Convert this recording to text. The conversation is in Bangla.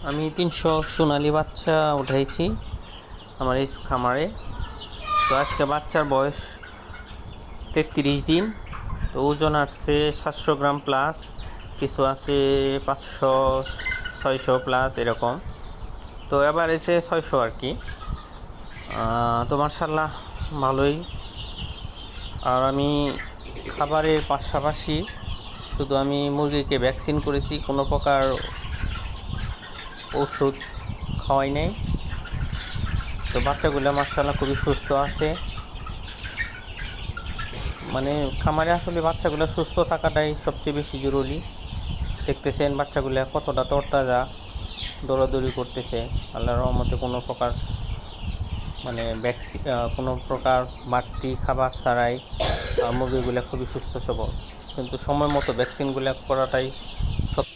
আমি 300 সোনালী বাচ্চা উঠাইছি আমার এই খামারে। তো আজকে বাচ্চার বয়স 33 দিন। তো ওজন আসছে 700 গ্রাম প্লাস, কিছু আছে 500-600 প্লাস এরকম। তো এবার এসে 600 আর কি। তো মাশাআল্লাহ ভালোই। আর আমি খাবারের পাশাপাশি শুধু আমি মুরগিকে ভ্যাকসিন করেছি, কোনো প্রকার ওষুধ খাওয়াই নাই। তো বাচ্চাগুলো মাশাআল্লাহ খুবই সুস্থ আছে। মানে খামারে আসলে বাচ্চাগুলো সুস্থ থাকাটাই সবচেয়ে বেশি জরুরি। দেখতেছেন বাচ্চাগুলো কতটা তরতাজা, দৌড়াদৌড়ি করতেছে। আল্লাহর রহমতে কোনো প্রকার কোনো প্রকার বাড়তি খাবার ছাড়াই মুরগিগুলো খুবই সুস্থ সবল। কিন্তু সময় মতো ভ্যাকসিনগুলো করাটাই সব